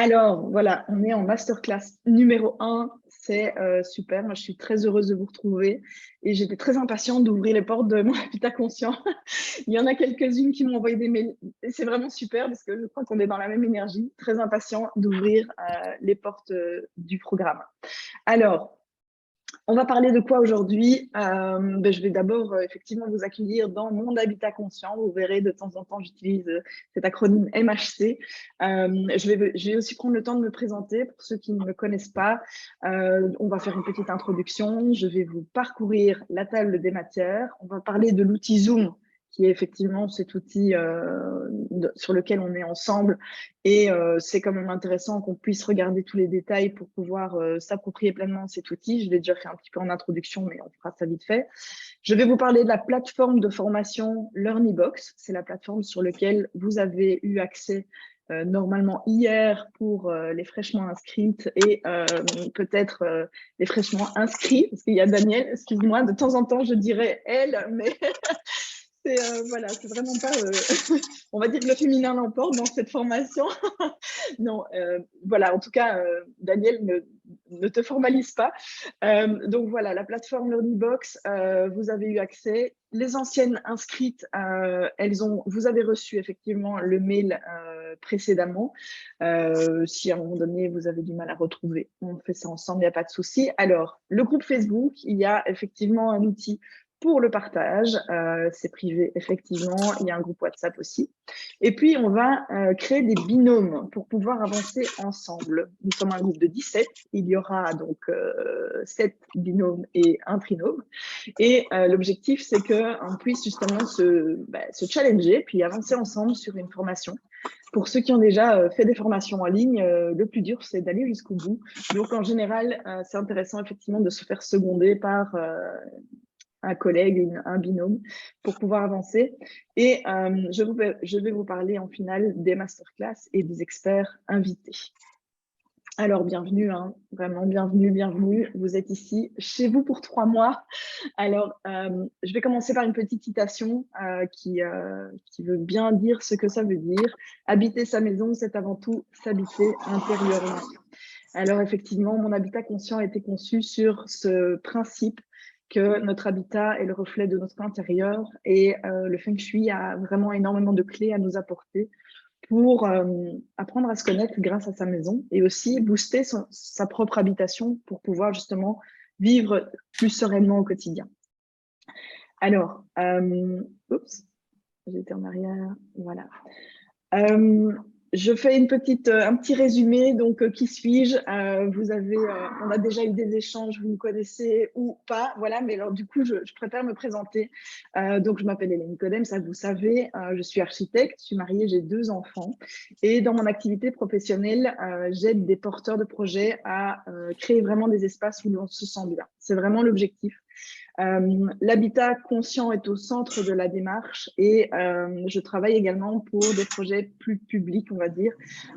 Alors, voilà, on est en masterclass numéro 1. C'est super. Moi, je suis très heureuse de vous retrouver et j'étais très impatiente d'ouvrir les portes de mon habitat conscient. Il y en a quelques-unes qui m'ont envoyé des mails et c'est vraiment super parce que je crois qu'on est dans la même énergie. Très impatient d'ouvrir les portes du programme. Alors, on va parler de quoi aujourd'hui? Je vais d'abord effectivement vous accueillir dans mon habitat conscient. Vous verrez, de temps en temps, j'utilise cet acronyme MHC. Je vais aussi prendre le temps de me présenter pour ceux qui ne me connaissent pas. On va faire une petite introduction. Je vais vous parcourir la table des matières. On va parler de l'outil Zoom, qui est effectivement cet outil sur lequel on est ensemble. Et c'est quand même intéressant qu'on puisse regarder tous les détails pour pouvoir s'approprier pleinement cet outil. Je l'ai déjà fait un petit peu en introduction, mais on fera ça vite fait. Je vais vous parler de la plateforme de formation LearnyBox. C'est la plateforme sur laquelle vous avez eu accès normalement hier pour les fraîchement inscrites et peut-être les fraîchement inscrits, parce qu'il y a Daniel, excuse-moi, de temps en temps je dirais elle, mais voilà, c'est vraiment pas, on va dire que le féminin l'emporte dans cette formation. Non, voilà, en tout cas, Daniel, ne te formalise pas. Donc voilà, la plateforme LearnyBox, vous avez eu accès. Les anciennes inscrites, vous avez reçu effectivement le mail précédemment. Si à un moment donné, vous avez du mal à retrouver, on fait ça ensemble, il n'y a pas de souci. Alors, le groupe Facebook, il y a effectivement un outil pour le partage, c'est privé effectivement, il y a un groupe WhatsApp aussi. Et puis, on va créer des binômes pour pouvoir avancer ensemble. Nous sommes un groupe de 17, il y aura donc 7 binômes et un trinôme. Et l'objectif, c'est qu'on puisse justement se challenger, puis avancer ensemble sur une formation. Pour ceux qui ont déjà fait des formations en ligne, le plus dur, c'est d'aller jusqu'au bout. Donc, en général, c'est intéressant effectivement de se faire seconder par un collègue, un binôme, pour pouvoir avancer. Et je vais vous parler en finale des masterclass et des experts invités. Alors, bienvenue, hein, vraiment bienvenue, bienvenue. Vous êtes ici, chez vous pour 3 mois. Alors, je vais commencer par une petite citation qui veut bien dire ce que ça veut dire. Habiter sa maison, c'est avant tout s'habiter intérieurement. Alors, effectivement, mon habitat conscient a été conçu sur ce principe que notre habitat est le reflet de notre intérieur et le Feng Shui a vraiment énormément de clés à nous apporter pour apprendre à se connaître grâce à sa maison et aussi booster sa propre habitation pour pouvoir justement vivre plus sereinement au quotidien. Alors, oups, j'étais en arrière, voilà. Je fais un petit résumé. Donc, qui suis-je? On a déjà eu des échanges, vous me connaissez ou pas, voilà. Mais alors, du coup, je préfère me présenter. Donc, je m'appelle Hélène Codem, ça vous savez. Je suis architecte, je suis mariée, j'ai 2 enfants. Et dans mon activité professionnelle, j'aide des porteurs de projets à créer vraiment des espaces où l'on se sent bien. C'est vraiment l'objectif. L'habitat conscient est au centre de la démarche et je travaille également pour des projets plus publics, on va dire.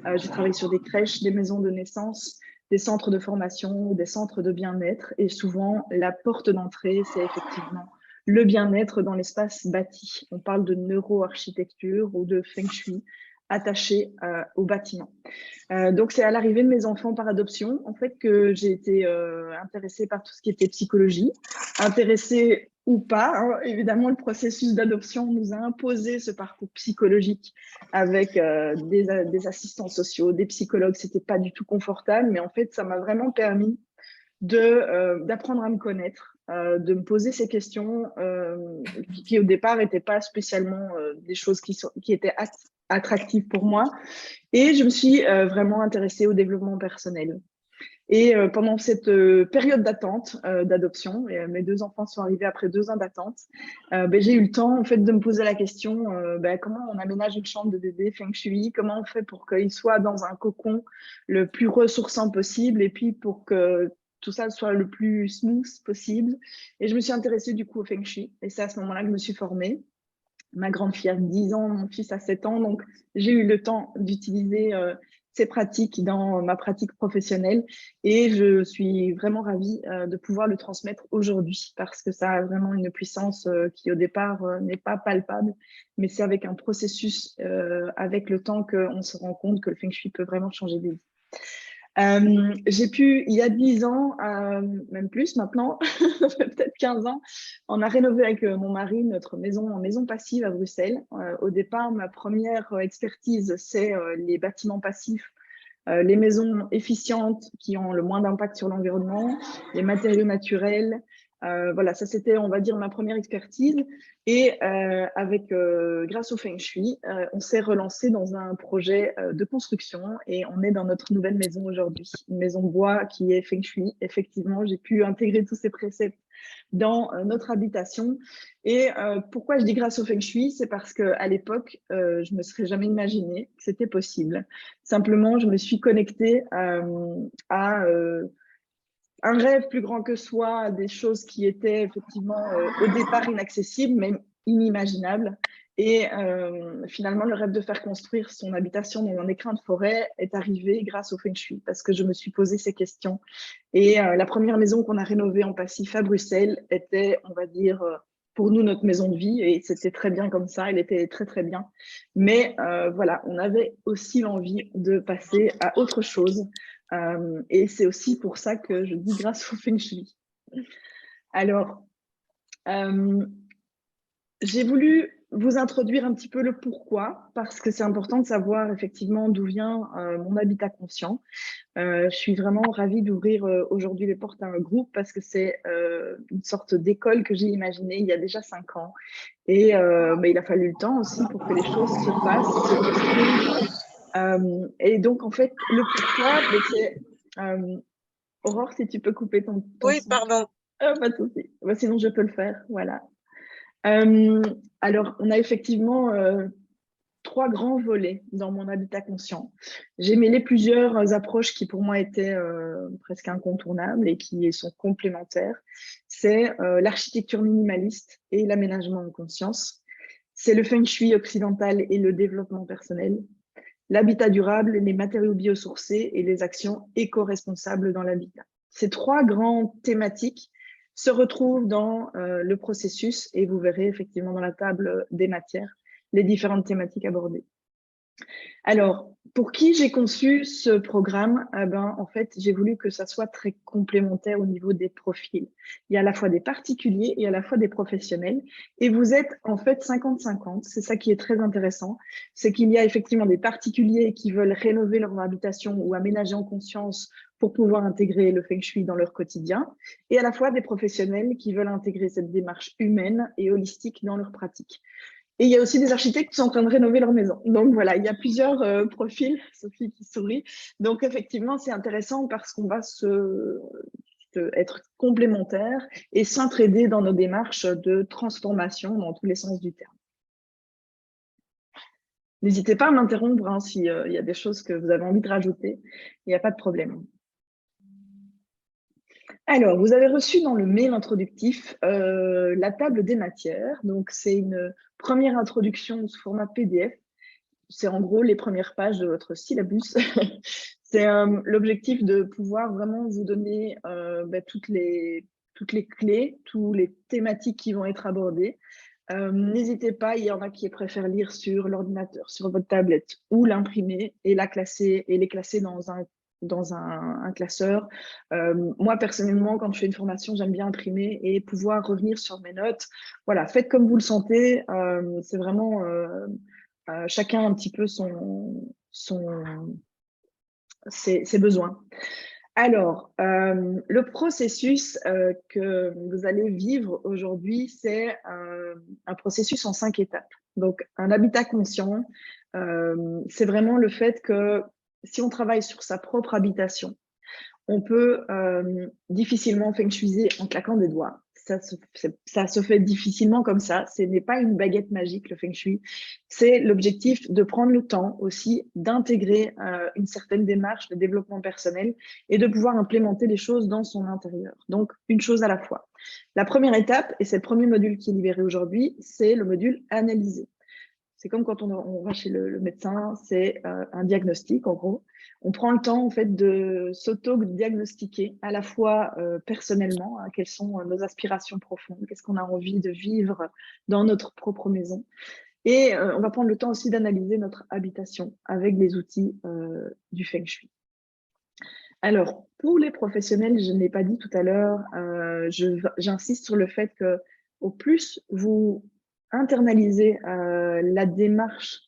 Je travaille sur des crèches, des maisons de naissance, des centres de formation, des centres de bien-être et souvent la porte d'entrée, c'est effectivement le bien-être dans l'espace bâti. On parle de neuroarchitecture ou de feng shui attaché au bâtiment. Donc, c'est à l'arrivée de mes enfants par adoption, en fait, que j'ai été intéressée par tout ce qui était psychologie. Intéressée ou pas, hein, évidemment, le processus d'adoption nous a imposé ce parcours psychologique avec des assistants sociaux, des psychologues. C'était pas du tout confortable, mais en fait, ça m'a vraiment permis d'apprendre à me connaître, de me poser ces questions qui au départ n'étaient pas spécialement des choses qui étaient attractives pour moi. Et je me suis vraiment intéressée au développement personnel. Et pendant cette période d'attente d'adoption, mes 2 enfants sont arrivés après 2 ans d'attente, j'ai eu le temps en fait de me poser la question comment on aménage une chambre de bébé Feng Shui, comment on fait pour qu'il soit dans un cocon le plus ressourçant possible et puis pour que tout ça soit le plus smooth possible. Et je me suis intéressée du coup au Feng Shui et c'est à ce moment-là que je me suis formée. Ma grande fille a 10 ans, mon fils a 7 ans, donc j'ai eu le temps d'utiliser ces pratiques dans ma pratique professionnelle et je suis vraiment ravie de pouvoir le transmettre aujourd'hui parce que ça a vraiment une puissance qui au départ n'est pas palpable, mais c'est avec un processus, avec le temps qu'on se rend compte que le Feng Shui peut vraiment changer des vies. J'ai pu, il y a 10 ans, même plus maintenant, ça fait peut-être 15 ans, on a rénové avec mon mari notre maison en maison passive à Bruxelles. Au départ, ma première expertise, c'est les bâtiments passifs, les maisons efficientes qui ont le moins d'impact sur l'environnement, les matériaux naturels. Voilà, ça c'était, on va dire, ma première expertise. Et grâce au Feng Shui, on s'est relancé dans un projet de construction et on est dans notre nouvelle maison aujourd'hui, une maison de bois qui est Feng Shui. Effectivement, j'ai pu intégrer tous ces préceptes dans notre habitation. Et pourquoi je dis grâce au Feng Shui, c'est parce qu'à l'époque, je me serais jamais imaginé que c'était possible. Simplement, je me suis connectée à un rêve plus grand que soi, des choses qui étaient effectivement au départ inaccessibles, même inimaginables. Et finalement, le rêve de faire construire son habitation dans un écrin de forêt est arrivé grâce au Feng Shui, parce que je me suis posé ces questions. Et la première maison qu'on a rénovée en passif à Bruxelles était, on va dire, pour nous, notre maison de vie, et c'était très bien comme ça, elle était très, très bien. Mais voilà, on avait aussi l'envie de passer à autre chose. Et c'est aussi pour ça que je dis grâce au Feng Shui. Alors, euh, j'ai voulu vous introduire un petit peu le pourquoi, parce que c'est important de savoir effectivement d'où vient mon habitat conscient. Je suis vraiment ravie d'ouvrir aujourd'hui les portes à un groupe parce que c'est une sorte d'école que j'ai imaginée il y a déjà 5 ans. Et mais il a fallu le temps aussi pour que les choses se fassent, se construisent. Et donc, en fait, le pourquoi, c'est… Aurore, si tu peux couper ton Oui, son. pardon. Pas de souci. Bah, sinon, je peux le faire. Voilà. Alors, on a effectivement 3 grands volets dans mon habitat conscient. J'ai mêlé plusieurs approches qui pour moi étaient presque incontournables et qui sont complémentaires. C'est l'architecture minimaliste et l'aménagement en conscience. C'est le feng shui occidental et le développement personnel. L'habitat durable, les matériaux biosourcés et les actions éco-responsables dans l'habitat. Ces 3 grandes thématiques se retrouvent dans le processus et vous verrez effectivement dans la table des matières les différentes thématiques abordées. Alors, pour qui j'ai conçu ce programme? En fait, j'ai voulu que ça soit très complémentaire au niveau des profils. Il y a à la fois des particuliers et à la fois des professionnels. Et vous êtes en fait 50-50. C'est ça qui est très intéressant. C'est qu'il y a effectivement des particuliers qui veulent rénover leur habitation ou aménager en conscience pour pouvoir intégrer le Feng Shui dans leur quotidien. Et à la fois des professionnels qui veulent intégrer cette démarche humaine et holistique dans leur pratique. Et il y a aussi des architectes qui sont en train de rénover leur maison. Donc voilà, il y a plusieurs profils, Sophie qui sourit. Donc effectivement, c'est intéressant parce qu'on va être complémentaires et s'entraider dans nos démarches de transformation dans tous les sens du terme. N'hésitez pas à m'interrompre hein, s'il y a des choses que vous avez envie de rajouter. Il n'y a pas de problème. Alors, vous avez reçu dans le mail introductif la table des matières. Donc, c'est une première introduction sous format PDF. C'est en gros les premières pages de votre syllabus. C'est l'objectif de pouvoir vraiment vous donner toutes les clés, toutes les thématiques qui vont être abordées. N'hésitez pas, il y en a qui préfèrent lire sur l'ordinateur, sur votre tablette ou l'imprimer et les classer dans un classeur. Moi, personnellement, quand je fais une formation, j'aime bien imprimer et pouvoir revenir sur mes notes. Voilà, faites comme vous le sentez. C'est vraiment chacun un petit peu ses besoins. Alors, le processus que vous allez vivre aujourd'hui, c'est un processus en 5 étapes. Donc, un habitat conscient, c'est vraiment le fait que si on travaille sur sa propre habitation, on peut difficilement feng shuiser en claquant des doigts. Ça se fait difficilement comme ça. Ce n'est pas une baguette magique, le feng shui. C'est l'objectif de prendre le temps aussi d'intégrer une certaine démarche de développement personnel et de pouvoir implémenter les choses dans son intérieur. Donc, une chose à la fois. La première étape, et c'est le premier module qui est libéré aujourd'hui, c'est le module analyser. C'est comme quand on va chez le médecin, c'est un diagnostic en gros. On prend le temps en fait de s'auto-diagnostiquer à la fois personnellement, hein, quelles sont nos aspirations profondes, qu'est-ce qu'on a envie de vivre dans notre propre maison. Et on va prendre le temps aussi d'analyser notre habitation avec des outils du Feng Shui. Alors, pour les professionnels, je ne l'ai pas dit tout à l'heure, j'insiste sur le fait que au plus vous internalisez la démarche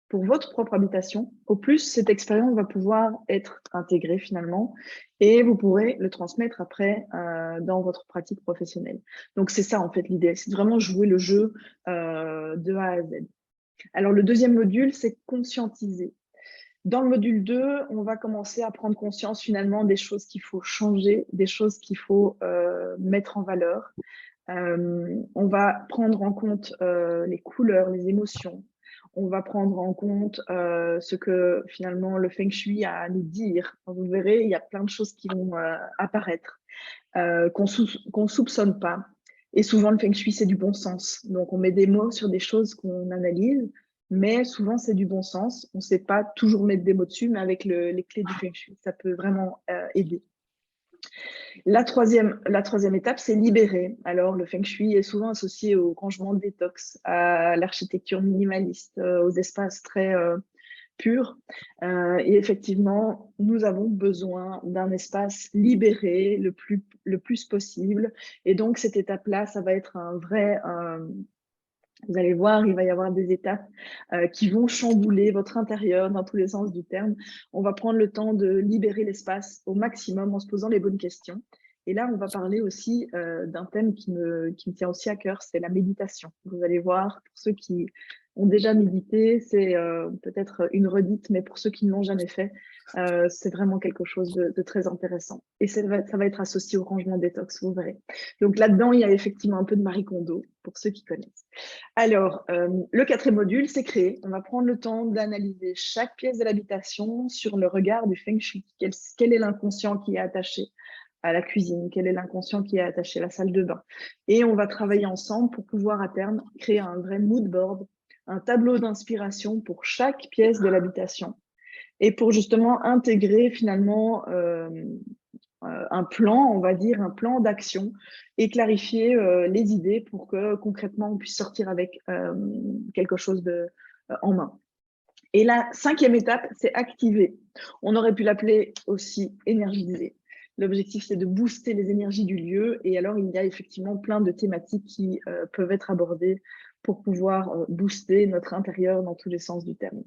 pour votre propre habitation, au plus cette expérience va pouvoir être intégrée finalement et vous pourrez le transmettre après dans votre pratique professionnelle. Donc c'est ça en fait l'idée, c'est vraiment jouer le jeu de A à Z. Alors le deuxième module, c'est conscientiser. Dans le module 2, on va commencer à prendre conscience finalement des choses qu'il faut changer, des choses qu'il faut mettre en valeur. On va prendre en compte les couleurs, les émotions. On va prendre en compte ce que finalement le Feng Shui a à nous dire. Vous verrez, il y a plein de choses qui vont apparaître, qu'on soupçonne pas. Et souvent, le Feng Shui, c'est du bon sens. Donc, on met des mots sur des choses qu'on analyse, mais souvent, c'est du bon sens. On ne sait pas toujours mettre des mots dessus, mais avec les clés du Feng Shui, ça peut vraiment aider. La troisième étape, c'est libérer. Alors, le Feng Shui est souvent associé au rangement de détox, à l'architecture minimaliste, aux espaces très purs. Et effectivement, nous avons besoin d'un espace libéré le plus possible. Et donc, cette étape-là, ça va être un vrai... vous allez voir, il va y avoir des étapes qui vont chambouler votre intérieur dans tous les sens du terme. On va prendre le temps de libérer l'espace au maximum en se posant les bonnes questions. Et là, on va parler aussi d'un thème qui me tient aussi à cœur, c'est la méditation. Vous allez voir, pour ceux qui ont déjà médité, c'est peut-être une redite, mais pour ceux qui ne l'ont jamais fait, c'est vraiment quelque chose de très intéressant. Et ça va être associé au rangement détox, vous verrez. Donc là-dedans, il y a effectivement un peu de Marie Kondo, pour ceux qui connaissent. Alors, le quatrième module, c'est créer. On va prendre le temps d'analyser chaque pièce de l'habitation sur le regard du Feng Shui. Quel est l'inconscient qui est attaché à la cuisine? Quel est l'inconscient qui est attaché à la salle de bain? Et on va travailler ensemble pour pouvoir à terme créer un vrai mood board, un tableau d'inspiration pour chaque pièce de l'habitation. Et pour justement intégrer finalement un plan, on va dire, un plan d'action et clarifier les idées pour que concrètement on puisse sortir avec quelque chose en main. Et la cinquième étape, c'est activer. On aurait pu l'appeler aussi énergiser. L'objectif, c'est de booster les énergies du lieu. Et alors, il y a effectivement plein de thématiques qui peuvent être abordées pour pouvoir booster notre intérieur dans tous les sens du terme.